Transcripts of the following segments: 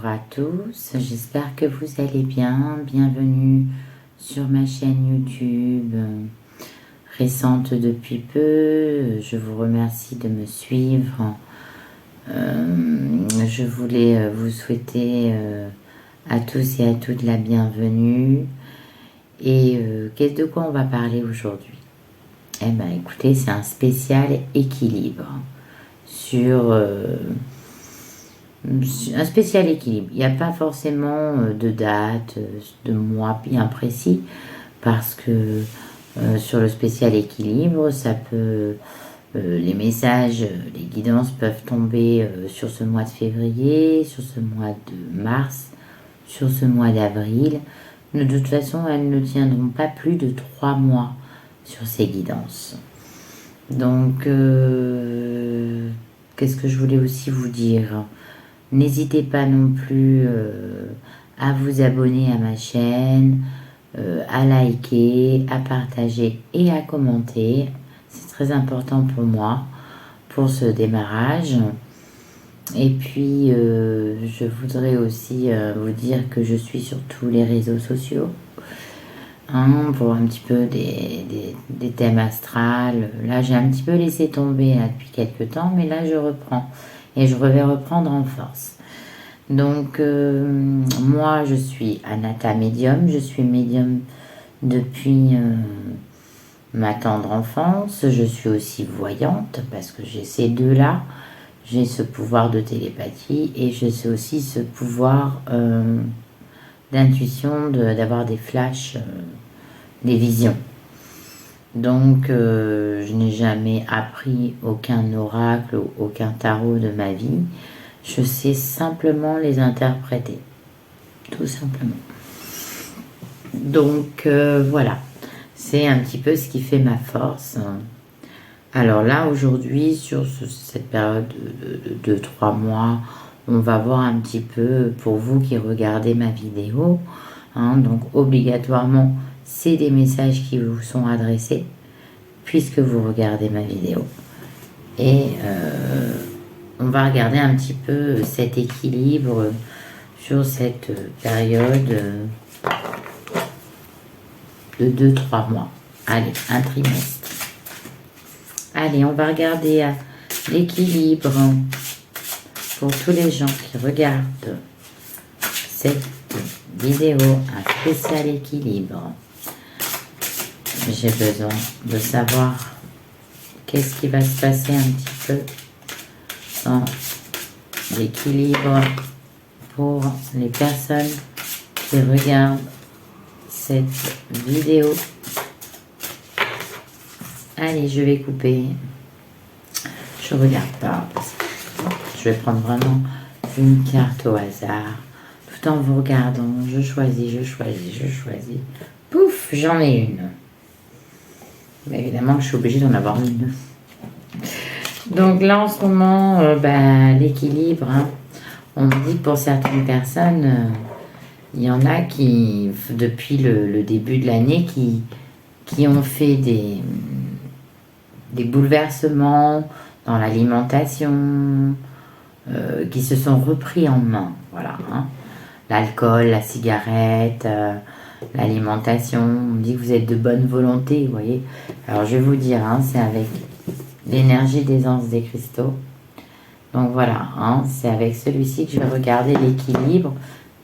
Bonjour à tous, j'espère que vous allez bien. Bienvenue sur ma chaîne YouTube récente depuis peu. Je vous remercie de me suivre. Je voulais vous souhaiter à tous et à toutes la bienvenue. Et qu'est-ce de quoi on va parler aujourd'hui? Eh bien écoutez, c'est un spécial équilibre sur... un spécial équilibre. Il n'y a pas forcément de date, de mois bien précis, parce que sur le spécial équilibre, ça peut, les messages, les guidances peuvent tomber sur ce mois de février, sur ce mois de mars, sur ce mois d'avril. De toute façon, elles ne tiendront pas plus de 3 mois sur ces guidances. Donc, qu'est-ce que je voulais aussi vous dire ? N'hésitez pas non plus à vous abonner à ma chaîne, à liker, à partager et à commenter. C'est très important pour moi, pour ce démarrage. Et puis, je voudrais aussi vous dire que je suis sur tous les réseaux sociaux. Pour un petit peu des thèmes astrales. Là, j'ai un petit peu laissé tomber depuis quelques temps, mais là, je reprends. Et je vais reprendre en force. Donc, moi, je suis Anata Médium. Je suis médium depuis ma tendre enfance. Je suis aussi voyante parce que j'ai ces deux-là. J'ai ce pouvoir de télépathie et j'ai aussi ce pouvoir d'intuition, d'avoir des flashs, des visions. Donc, je n'ai jamais appris aucun oracle ou aucun tarot de ma vie. Je sais simplement les interpréter, tout simplement. Donc, voilà, c'est un petit peu ce qui fait ma force. Alors là, aujourd'hui, sur cette période de 3 mois, on va voir un petit peu, pour vous qui regardez ma vidéo, donc obligatoirement, c'est des messages qui vous sont adressés puisque vous regardez ma vidéo. Et on va regarder un petit peu cet équilibre sur cette période de 2-3 mois. Allez, un trimestre. Allez, on va regarder l'équilibre pour tous les gens qui regardent cette vidéo, un spécial équilibre. J'ai besoin de savoir qu'est-ce qui va se passer un petit peu dans l'équilibre pour les personnes qui regardent cette vidéo. Allez, je vais couper. Je regarde pas. Je vais prendre vraiment une carte au hasard. Tout en vous regardant, je choisis. Pouf, j'en ai une. Mais évidemment, je suis obligée d'en avoir une. Donc là, en ce moment, l'équilibre, on me dit que pour certaines personnes, il y en a qui, depuis le début de l'année, qui ont fait des bouleversements dans l'alimentation, qui se sont repris en main. Voilà, l'alcool, la cigarette, l'alimentation. On me dit que vous êtes de bonne volonté, vous voyez. Alors je vais vous dire, c'est avec l'énergie des anses des cristaux. Donc voilà, c'est avec celui-ci que je vais regarder l'équilibre.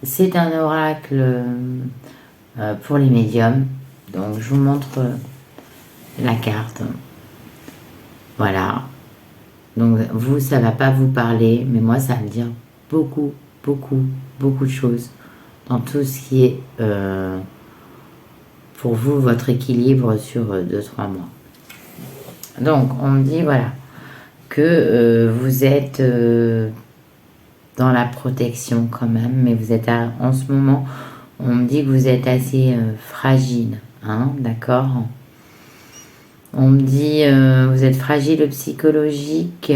C'est un oracle pour les médiums. Donc je vous montre la carte. Voilà. Donc vous, ça va pas vous parler, mais moi, ça va me dire beaucoup de choses dans tout ce qui est pour vous, votre équilibre sur 2-3 mois. Donc, on me dit, voilà, que vous êtes dans la protection quand même, mais vous êtes en ce moment, on me dit que vous êtes assez fragile, d'accord? On me dit, vous êtes fragile psychologique,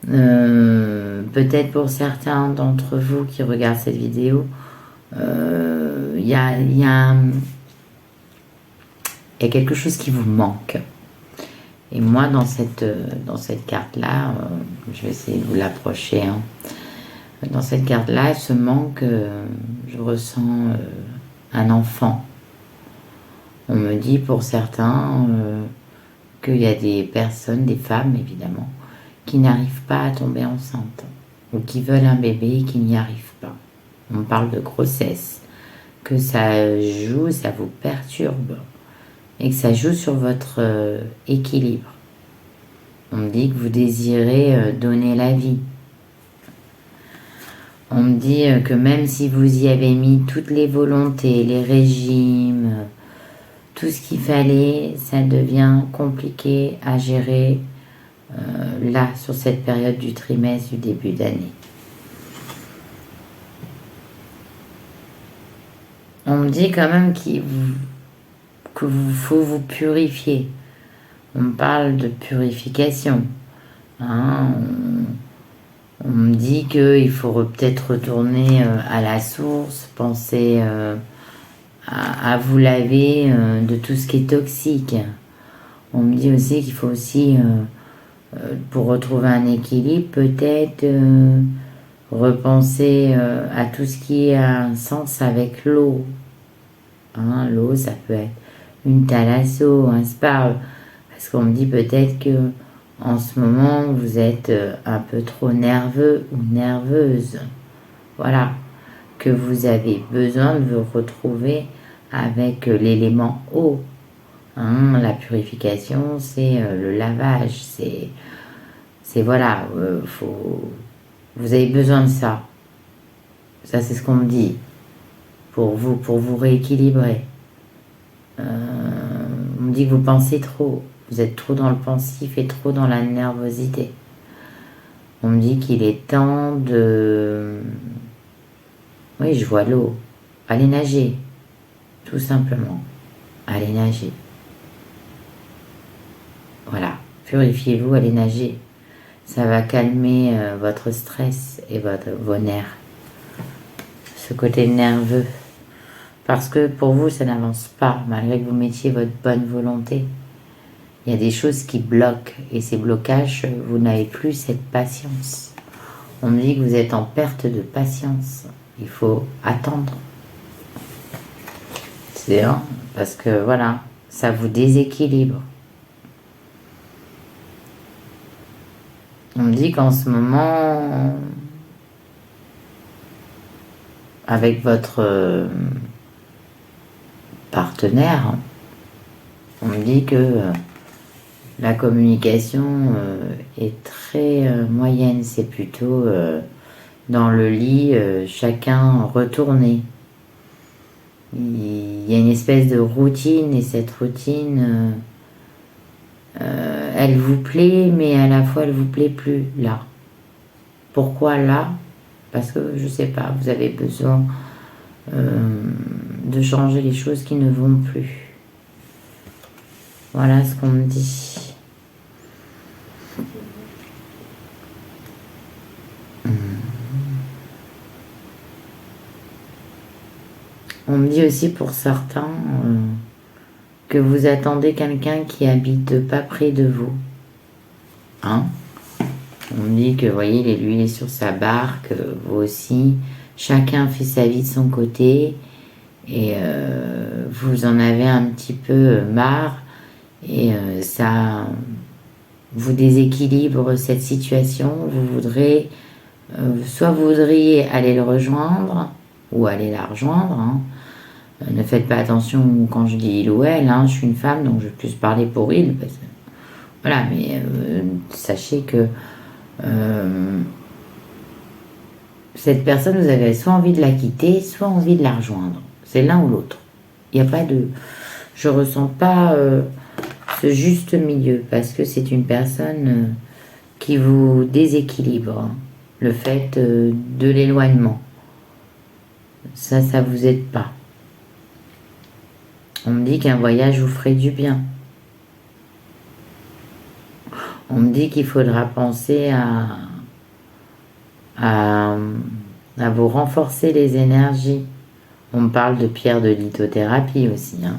peut-être pour certains d'entre vous qui regardent cette vidéo, il y a quelque chose qui vous manque. Et moi, dans cette carte-là, je vais essayer de vous l'approcher. Dans cette carte-là, ce manque, je ressens un enfant. On me dit pour certains qu'il y a des personnes, des femmes évidemment, qui n'arrivent pas à tomber enceinte ou qui veulent un bébé et qui n'y arrivent pas. On parle de grossesse, que ça joue, ça vous perturbe et que ça joue sur votre équilibre. On me dit que vous désirez donner la vie. On me dit que même si vous y avez mis toutes les volontés, les régimes, tout ce qu'il fallait, ça devient compliqué à gérer là, sur cette période du trimestre du début d'année. On me dit quand même qu'il faut vous purifier. On me parle de purification. Hein, on me dit qu'il faut peut-être retourner à la source, penser à vous laver de tout ce qui est toxique. On me dit aussi qu'il faut aussi, pour retrouver un équilibre, peut-être repenser à tout ce qui a un sens avec l'eau. Hein, l'eau, ça peut être une thalasso, un spa, parce qu'on me dit peut-être que en ce moment, vous êtes un peu trop nerveux ou nerveuse. Voilà, que vous avez besoin de vous retrouver avec l'élément eau. Hein, la purification, c'est le lavage, c'est voilà, vous avez besoin de ça. Ça, c'est ce qu'on me dit pour vous rééquilibrer. On me dit que vous pensez trop. Vous êtes trop dans le pensif et trop dans la nervosité. On me dit qu'il est temps de... Oui, je vois l'eau. Allez nager. Tout simplement. Allez nager. Voilà. Purifiez-vous, allez nager. Ça va calmer votre stress et vos nerfs. Ce côté nerveux. Parce que pour vous, ça n'avance pas, malgré que vous mettiez votre bonne volonté. Il y a des choses qui bloquent, et ces blocages, vous n'avez plus cette patience. On me dit que vous êtes en perte de patience. Il faut attendre. C'est vrai, parce que voilà, ça vous déséquilibre. On me dit qu'en ce moment, avec votre partenaire, on me dit que la communication est très moyenne. C'est plutôt dans le lit, chacun retourné. Il y a une espèce de routine, et cette routine, elle vous plaît, mais à la fois elle vous plaît plus là. Pourquoi là? Parce que je sais pas, vous avez besoin de changer les choses qui ne vont plus. Voilà ce qu'on me dit. On me dit aussi pour certains que vous attendez quelqu'un qui habite pas près de vous. Hein? On me dit que, vous voyez, lui, il est sur sa barque, vous aussi. Chacun fait sa vie de son côté. Et vous en avez un petit peu marre. Et ça vous déséquilibre cette situation. Vous voudrez, soit vous voudriez aller le rejoindre, ou aller la rejoindre. Hein. Ne faites pas attention quand je dis il ou elle. Hein. Je suis une femme, donc je vais plus parler pour il. Parce que, voilà, mais sachez que cette personne, vous avez soit envie de la quitter, soit envie de la rejoindre. C'est l'un ou l'autre. Il n'y a pas de... Je ressens pas ce juste milieu, parce que c'est une personne qui vous déséquilibre. Hein. Le fait de l'éloignement. Ça vous aide pas. On me dit qu'un voyage vous ferait du bien. On me dit qu'il faudra penser à vous renforcer les énergies. On me parle de pierre de lithothérapie aussi. Hein.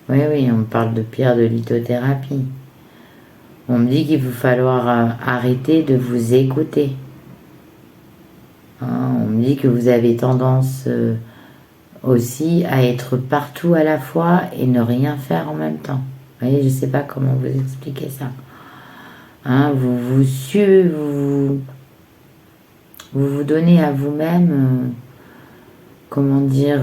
Oui, on me parle de pierre de lithothérapie. On me dit qu'il va falloir arrêter de vous écouter. Hein, on me dit que vous avez tendance aussi à être partout à la fois et ne rien faire en même temps. Vous voyez, je ne sais pas comment vous expliquer ça. Hein, vous donnez à vous-même, comment dire,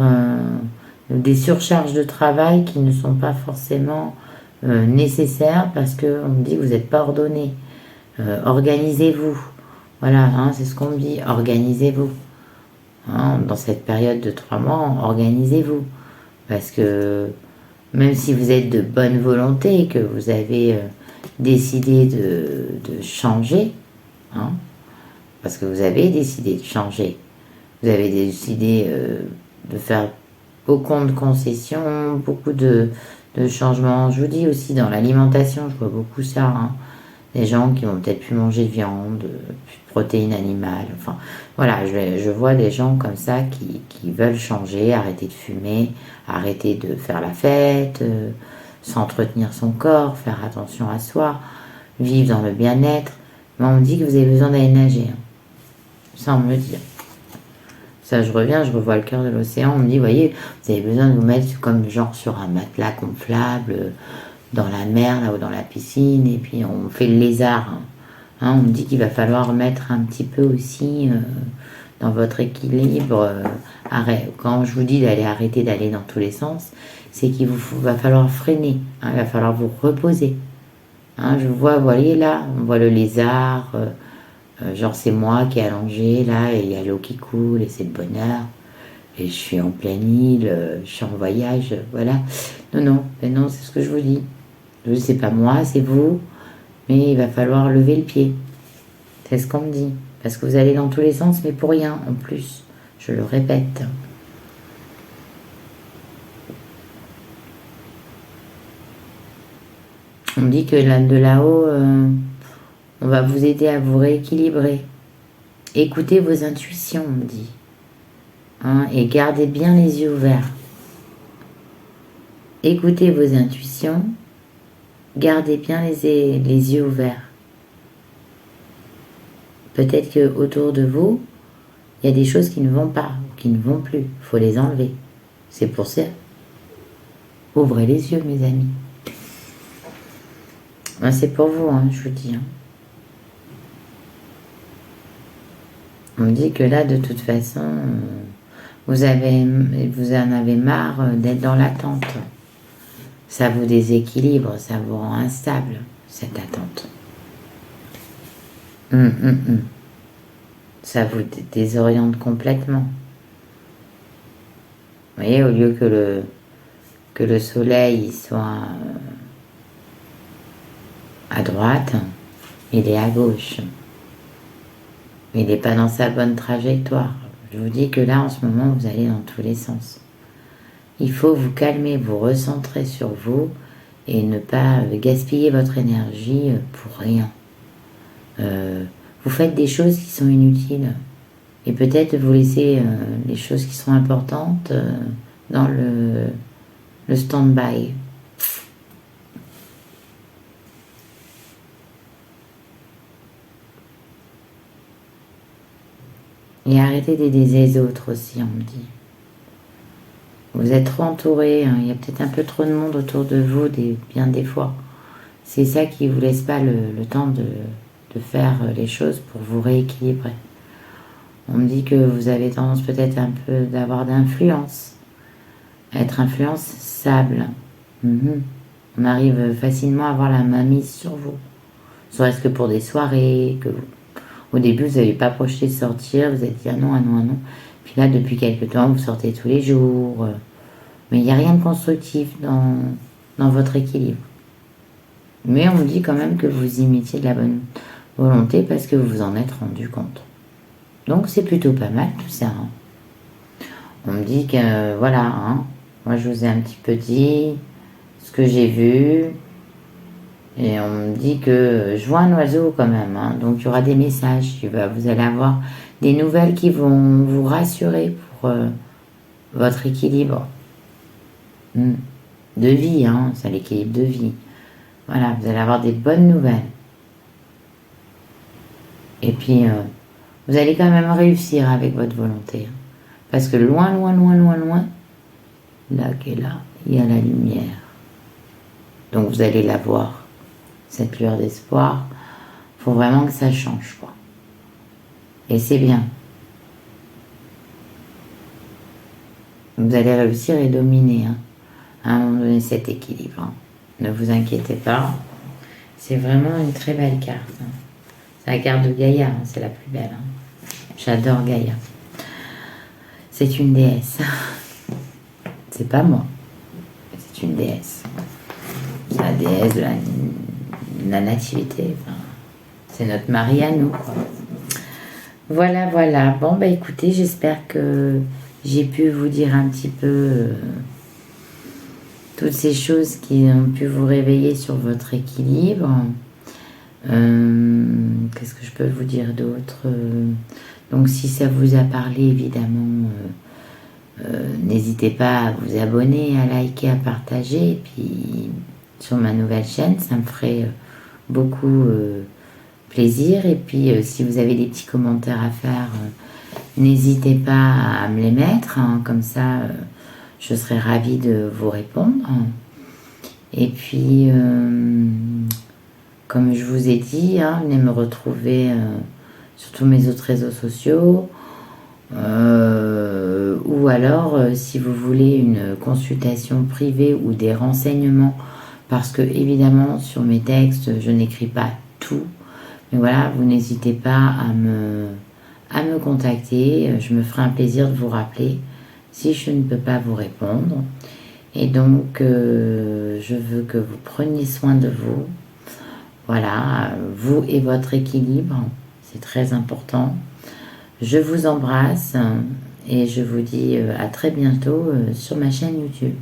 des surcharges de travail qui ne sont pas forcément nécessaires parce qu'on me dit que vous n'êtes pas ordonné. Organisez-vous. Voilà, hein, c'est ce qu'on me dit. Organisez-vous. Hein, dans cette période de 3 mois, organisez-vous. Parce que même si vous êtes de bonne volonté, que vous avez décidé de changer, hein, parce que vous avez décidé de changer, vous avez décidé de faire beaucoup de concessions, beaucoup de changements. Je vous dis aussi dans l'alimentation, je vois beaucoup ça. Hein. Des gens qui vont peut-être plus manger de viande, plus de protéines animales. Enfin, voilà, je vois des gens comme ça qui veulent changer, arrêter de fumer, arrêter de faire la fête, s'entretenir son corps, faire attention à soi, vivre dans le bien-être. Mais on me dit que vous avez besoin d'aller nager. Hein. Ça, on me le dit. Ça, je reviens, je revois le cœur de l'océan. On me dit, voyez, vous avez besoin de vous mettre comme genre sur un matelas gonflable, dans la mer là ou dans la piscine, et puis on fait le lézard. Hein, on me dit qu'il va falloir mettre un petit peu aussi dans votre équilibre. Quand je vous dis d'aller arrêter d'aller dans tous les sens, c'est qu'il va falloir freiner. Hein, il va falloir vous reposer. Hein, je vois, vous voyez là, on voit le lézard. Genre c'est moi qui est allongé là et il y a l'eau qui coule et c'est le bonheur. Et je suis en pleine île, je suis en voyage, voilà. Non, c'est ce que je vous dis. C'est pas moi, c'est vous, mais il va falloir lever le pied. C'est ce qu'on me dit. Parce que vous allez dans tous les sens, mais pour rien en plus. Je le répète. On me dit que là, de là-haut, on va vous aider à vous rééquilibrer. Écoutez vos intuitions, on me dit. Hein, et gardez bien les yeux ouverts. Écoutez vos intuitions. Gardez bien les yeux ouverts. Peut-être que autour de vous, il y a des choses qui ne vont pas, qui ne vont plus. Il faut les enlever. C'est pour ça. Ouvrez les yeux, mes amis. Ben, c'est pour vous, hein, je vous dis. Hein. On me dit que là, de toute façon, vous en avez marre d'être dans l'attente. Ça vous déséquilibre, ça vous rend instable, cette attente. Ça vous désoriente complètement. Vous voyez, au lieu que le soleil soit à droite, il est à gauche. Il n'est pas dans sa bonne trajectoire. Je vous dis que là, en ce moment, vous allez dans tous les sens. Il faut vous calmer, vous recentrer sur vous et ne pas gaspiller votre énergie pour rien. Vous faites des choses qui sont inutiles et peut-être vous laissez les choses qui sont importantes dans le stand-by. Et arrêtez d'aider les autres aussi, on me dit. Vous êtes trop entouré, hein, il y a peut-être un peu trop de monde autour de vous, bien des fois. C'est ça qui ne vous laisse pas le temps de faire les choses pour vous rééquilibrer. On me dit que vous avez tendance peut-être un peu d'avoir d'influence. Être influençable. On arrive facilement à avoir la main mise sur vous. Serait-ce que pour des soirées, au début vous n'avez pas projeté de sortir, vous êtes dit ah non. Puis là, depuis quelques temps, vous sortez tous les jours. Mais il n'y a rien de constructif dans votre équilibre. Mais on me dit quand même que vous imitiez de la bonne volonté parce que vous vous en êtes rendu compte. Donc c'est plutôt pas mal tout ça. Hein. On me dit que voilà, hein, moi je vous ai un petit peu dit ce que j'ai vu. Et on me dit que je vois un oiseau quand même. Hein, donc il y aura des messages. Vous allez avoir des nouvelles qui vont vous rassurer pour votre équilibre de vie. Hein, c'est l'équilibre de vie. Voilà, vous allez avoir des bonnes nouvelles. Et puis, Vous allez quand même réussir avec votre volonté. Parce que loin, loin, loin, loin, loin, là, qui est là, il y a la lumière. Donc vous allez la voir, cette lueur d'espoir. Il faut vraiment que ça change, quoi. Et c'est bien. Vous allez réussir et dominer, hein, à un moment donné, cet équilibre. Hein. Ne vous inquiétez pas. C'est vraiment une très belle carte. Hein. C'est la carte de Gaïa, hein, c'est la plus belle. Hein. J'adore Gaïa. C'est une déesse. C'est pas moi. C'est une déesse. La déesse de la nativité. Enfin, c'est notre Marie à nous, quoi. Voilà, voilà. Bon, bah écoutez, j'espère que j'ai pu vous dire un petit peu toutes ces choses qui ont pu vous réveiller sur votre équilibre. Qu'est-ce que je peux vous dire d'autre? Donc si ça vous a parlé, évidemment, n'hésitez pas à vous abonner, à liker, à partager. Et puis sur ma nouvelle chaîne, ça me ferait beaucoup plaisir. Et puis si vous avez des petits commentaires à faire, n'hésitez pas à me les mettre. Hein, comme ça, je serai ravie de vous répondre. Et puis, comme je vous ai dit, hein, venez me retrouver sur tous mes autres réseaux sociaux. Ou alors, si vous voulez une consultation privée ou des renseignements, parce que évidemment, sur mes textes, je n'écris pas tout. Mais voilà, vous n'hésitez pas à me contacter. Je me ferai un plaisir de vous rappeler si je ne peux pas vous répondre. Et donc, je veux que vous preniez soin de vous. Voilà, vous et votre équilibre, c'est très important. Je vous embrasse et je vous dis à très bientôt sur ma chaîne YouTube.